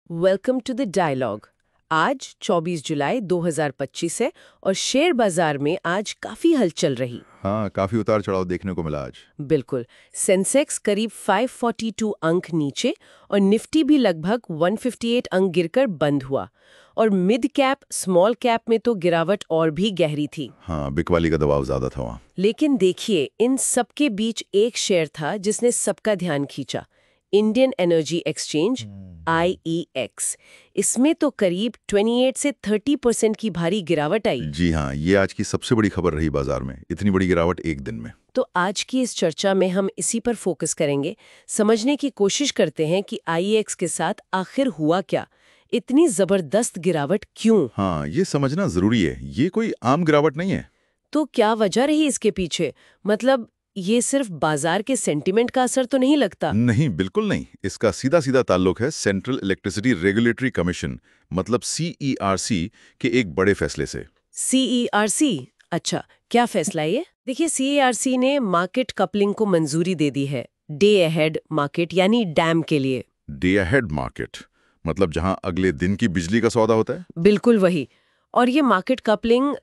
Welcome to the dialogue. आज 24 जुलाई 2025 है और शेयर बाजार में आज काफी हलचल रही। हाँ, काफी उतार चढ़ाव देखने को मिला आज। बिल्कुल। सेंसेक्स करीब 542 अंक नीचे और निफ्टी भी लगभग 158 अंक गिरकर बंद हुआ। और मिड कैप स्मॉल कैप में तो गिरावट और भी गहरी थी। हाँ, बिकवाली का दबाव ज्यादा था वहाँ। लेकिन देखिए, इन सबके बीच एक शेयर था जिसने सबका ध्यान खींचा, इंडियन एनर्जी एक्सचेंज IEX। इसमें तो करीब 28 से 30% की भारी गिरावट आई। जी हाँ, ये आज की सबसे बड़ी खबर रही बाजार में, इतनी बड़ी गिरावट एक दिन में। तो आज की इस चर्चा में हम इसी पर फोकस करेंगे, समझने की कोशिश करते हैं कि IEX के साथ आखिर हुआ क्या, इतनी जबरदस्त गिरावट क्यों। हाँ, ये समझना जरूरी है, ये कोई आम गिरावट नहीं है। तो क्या वजह रही इसके पीछे? मतलब ये सिर्फ बाजार के सेंटिमेंट का असर तो नहीं लगता? नहीं, बिल्कुल नहीं। इसका सीधा सीधा ताल्लुक है सेंट्रल इलेक्ट्रिसिटी रेगुलेटरी कमीशन मतलब CERC के एक बड़े फैसले से। CERC? अच्छा, क्या फैसला ये? देखिए, CERC ने मार्केट कपलिंग को मंजूरी दे दी है, डे अहेड मार्केट यानी डैम के लिए। डे अहेड मार्केट मतलब जहां अगले दिन की बिजली का सौदा होता है। बिल्कुल वही। और ये मार्केट कपलिंग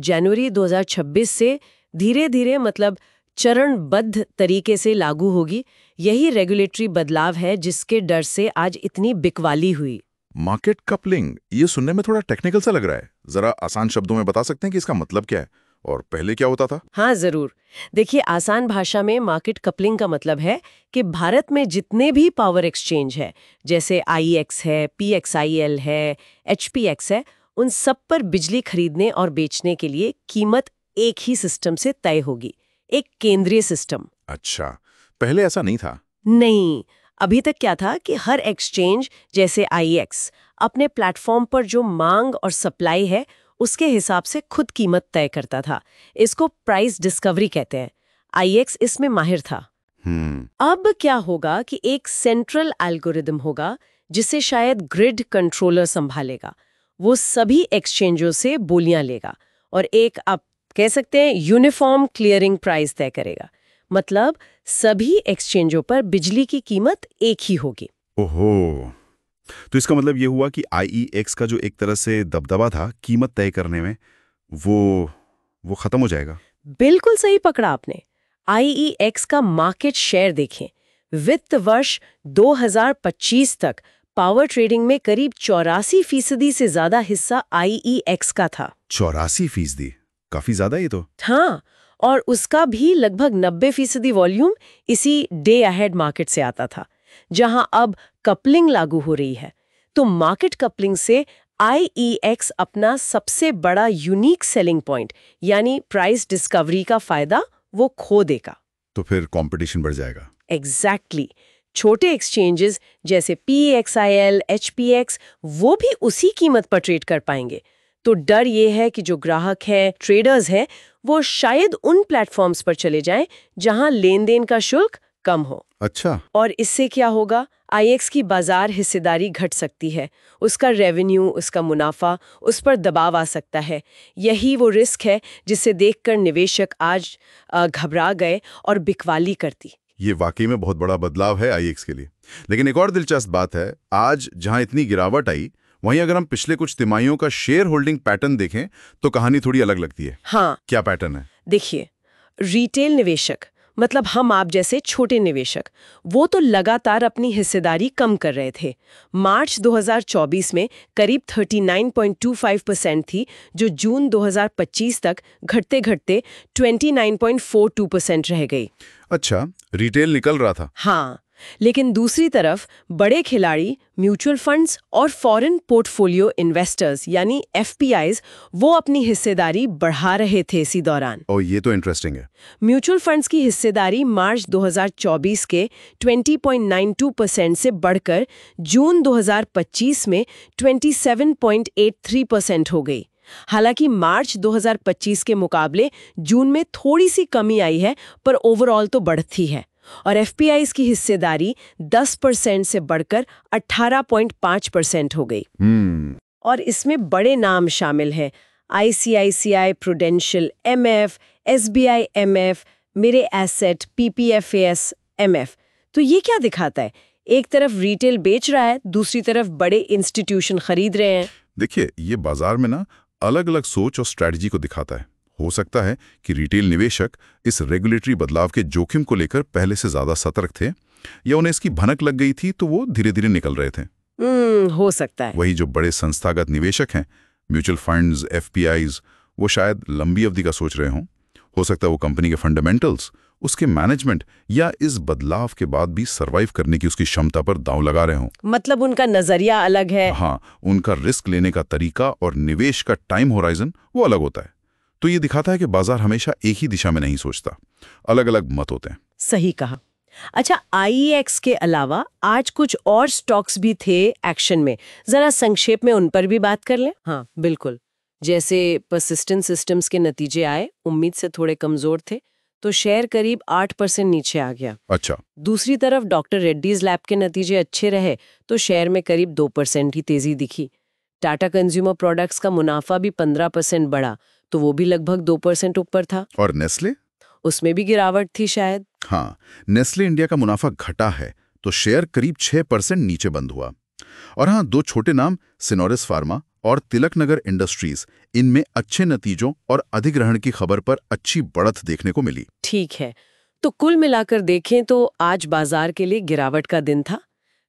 जनवरी 2026 से धीरे धीरे मतलब चरणबद्ध तरीके से लागू होगी। यही रेगुलेटरी बदलाव है जिसके डर से आज इतनी बिकवाली हुई। मार्केट कपलिंग, ये सुनने में थोड़ा टेक्निकल सा लग रहा है। जरा आसान शब्दों में बता सकते हैं कि इसका मतलब क्या है और पहले क्या होता था? हाँ जरूर। देखिए, आसान भाषा में मार्केट कपलिंग का मतलब है कि भारत में जितने भी पावर एक्सचेंज है, जैसे IEX है, PXIL है, HPX है, उन सब पर बिजली खरीदने और बेचने के लिए कीमत एक ही सिस्टम से तय होगी, एक केंद्रीय सिस्टम। अच्छा, पहले ऐसा नहीं था। नहीं, अभी तक क्या था कि हर एक्सचेंज जैसे IEX अपने प्लेटफॉर्म पर जो मांग और सप्लाई है उसके हिसाब से खुद कीमत तय करता था। इसको प्राइस डिस्कवरी कहते हैं। IEX इसमें माहिर था। अब क्या होगा कि एक सेंट्रल एल्गोरिदम होगा जिसे शायद ग्रिड कंट्रोलर संभालेगा। वो सभी एक्सचेंजों से बोलियां लेगा और एक, आप कह सकते हैं, यूनिफॉर्म क्लियरिंग प्राइस तय करेगा। मतलब सभी एक्सचेंजों पर बिजली की कीमत एक ही होगी। ओहो, तो इसका मतलब ये हुआ कि IEX का जो एक तरह से दबदबा था कीमत तय करने में, वो खत्म हो जाएगा। बिल्कुल सही पकड़ा आपने। IEX का मार्केट शेयर देखें, वित्त वर्ष 2025 तक पावर ट्रेडिंग में करीब 84% से ज्यादा हिस्सा IEX का था। 84%? काफी ज्यादा ये तो। हाँ, और उसका भी लगभग 90% वॉल्यूम इसी डे अहेड मार्केट से आता था, जहां अब कपलिंग लागू हो रही है। तो मार्केट कपलिंग से IEX अपना सबसे बड़ा यूनिक सेलिंग पॉइंट यानी प्राइस डिस्कवरी का फायदा वो खो देगा। तो फिर कंपटीशन बढ़ जाएगा। एग्जैक्टली। छोटे एक्सचेंजेस जैसे PXIL, HPX वो भी उसी कीमत पर ट्रेड कर पाएंगे। तो डर ये है कि जो ग्राहक हैं, ट्रेडर्स हैं, वो शायद उन प्लेटफॉर्म्स पर चले जाएं जहां लेन देन का शुल्क कम हो। अच्छा। और इससे क्या होगा? IEX की बाजार हिस्सेदारी घट सकती है, उसका रेवेन्यू, उसका मुनाफा, उस पर दबाव आ सकता है। यही वो रिस्क है जिसे देखकर निवेशक आज घबरा गए और बिकवाली करती। ये वाकई में बहुत बड़ा बदलाव है IEX के लिए। लेकिन एक और दिलचस्प बात है, आज जहां इतनी गिरावट आई, वहीं अगर हम पिछले कुछ तिमाहियों का शेयर होल्डिंग पैटर्न देखें तो कहानी थोड़ी अलग लगती है। हाँ, क्या पैटर्न है? देखिए, रिटेल निवेशक मतलब हम आप जैसे छोटे निवेशक, वो तो लगातार अपनी हिस्सेदारी कम कर रहे थे। मार्च 2024 में करीब 39.25% थी, जो जून 2025 तक घटते घटते 29.42% रह गई। अच्छा, रिटेल निकल रहा था। हाँ, लेकिन दूसरी तरफ बड़े खिलाड़ी, म्यूचुअल फंड्स और फॉरेन पोर्टफोलियो इन्वेस्टर्स यानी FPIs वो अपनी हिस्सेदारी बढ़ा रहे थे इसी दौरान। और ये तो इंटरेस्टिंग है। म्यूचुअल फंड्स की हिस्सेदारी मार्च 2024 के 20.92% से बढ़कर जून 2025 में 27.83% हो गई। हालांकि मार्च 2025 के मुकाबले जून में थोड़ी सी कमी आई है, पर ओवरऑल तो बढ़ती है। और FPIs की हिस्सेदारी 10% से बढ़कर 18.5% हो गई। और इसमें बड़े नाम शामिल हैं, ICICI prudential MF, SBI MF, मेरे एसेट PPFAS MF। तो ये क्या दिखाता है? एक तरफ रिटेल बेच रहा है, दूसरी तरफ बड़े इंस्टीट्यूशन खरीद रहे हैं। देखिए, ये बाजार में ना अलग अलग सोच और स्ट्रैटेजी को दिखाता है। हो सकता है कि रिटेल निवेशक इस रेगुलेटरी बदलाव के जोखिम को लेकर पहले से ज्यादा सतर्क थे, या उन्हें इसकी भनक लग गई थी तो वो धीरे धीरे निकल रहे थे। हो सकता है। वही जो बड़े संस्थागत निवेशक हैं, म्यूचुअल फंड्स, एफपीआईज, वो शायद लंबी अवधि का सोच रहे हों। हो सकता है वो कंपनी के फंडामेंटल्स, उसके मैनेजमेंट या इस बदलाव के बाद भी सरवाइव करने की उसकी क्षमता पर दांव लगा रहे हों। मतलब उनका नजरिया अलग है। हाँ, उनका रिस्क लेने का तरीका और निवेश का टाइम होराइजन वो अलग होता है। तो ये दिखाता है कि बाजार हमेशा एक ही दिशा में नहीं सोचता, अलग अलग मत होते हैं। सही कहा। अच्छा, आईईएक्स के अलावा आज कुछ और स्टॉक्स भी थे एक्शन में, जरा संक्षेप में उन पर भी बात कर लें। हाँ बिल्कुल। जैसे परसिस्टेंट सिस्टम्स के नतीजे आए, उम्मीद से थोड़े कमजोर थे, तो शेयर करीब 8% नीचे आ गया। अच्छा। दूसरी तरफ डॉक्टर रेड्डीज लैब के नतीजे अच्छे रहे, तो शेयर में करीब 2% ही तेजी दिखी। टाटा कंज्यूमर प्रोडक्ट्स का मुनाफा भी 15% बढ़ा, तो वो भी लगभग 2% ऊपर था। और नेस्ले? उसमें भी गिरावट थी शायद। हाँ, नेस्ले इंडिया का मुनाफा घटा है, तो शेयर करीब 6% नीचे बंद हुआ। और हाँ, दो छोटे नाम सिनोरिस फार्मा और तिलकनगर इंडस्ट्रीज, इनमें अच्छे नतीजों और अधिग्रहण की खबर पर अच्छी बढ़त देखने को मिली। ठीक है, तो कुल मिलाकर देखें तो आज बाजार के लिए गिरावट का दिन था,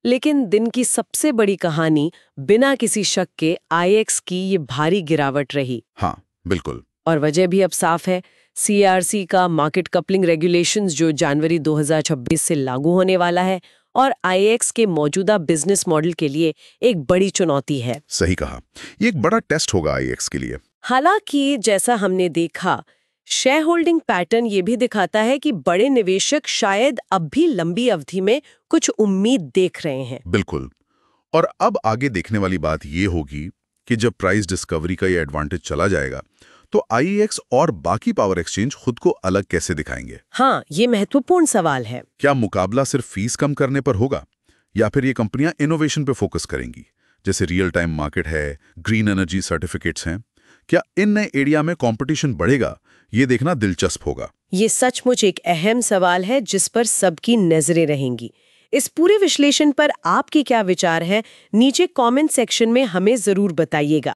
लेकिन दिन की सबसे बड़ी कहानी बिना किसी शक के आईएक्स की ये भारी गिरावट रही। हाँ बिल्कुल। और वजह भी अब साफ है। सीआरसी का मार्केट कपलिंग रेगुलेशंस जो जनवरी 2026 से लागू होने वाला है, और आईएक्स के मौजूदा बिजनेस मॉडल के लिए एक बड़ी चुनौती है। सही कहा, ये एक बड़ा टेस्ट होगा आईएक्स के लिए। हालांकि जैसा हमने देखा, शेयर होल्डिंग पैटर्न ये भी दिखाता है कि बड़े निवेशक शायद अब भी लंबी अवधि में कुछ उम्मीद देख रहे हैं। बिल्कुल। और अब आगे देखने वाली बात ये होगी कि जब प्राइस डिस्कवरी का ये एडवांटेज चला जाएगा, तो आईएक्स और बाकी पावर एक्सचेंज खुद को अलग कैसे दिखाएंगे। हाँ, ये महत्वपूर्ण सवाल है। क्या मुकाबला सिर्फ फीस कम करने पर होगा, या फिर ये कंपनियां इनोवेशन पे फोकस करेंगी, जैसे रियल टाइम मार्केट है, ग्रीन एनर्जी सर्टिफिकेट्स हैं? क्या इन नए एरिया में कंपटीशन बढ़ेगा? ये देखना दिलचस्प होगा। ये सचमुच एक अहम सवाल है जिस पर सबकी नजरें रहेंगी। इस पूरे विश्लेषण पर आपके क्या विचार हैं? नीचे कमेंट सेक्शन में हमें जरूर बताइएगा।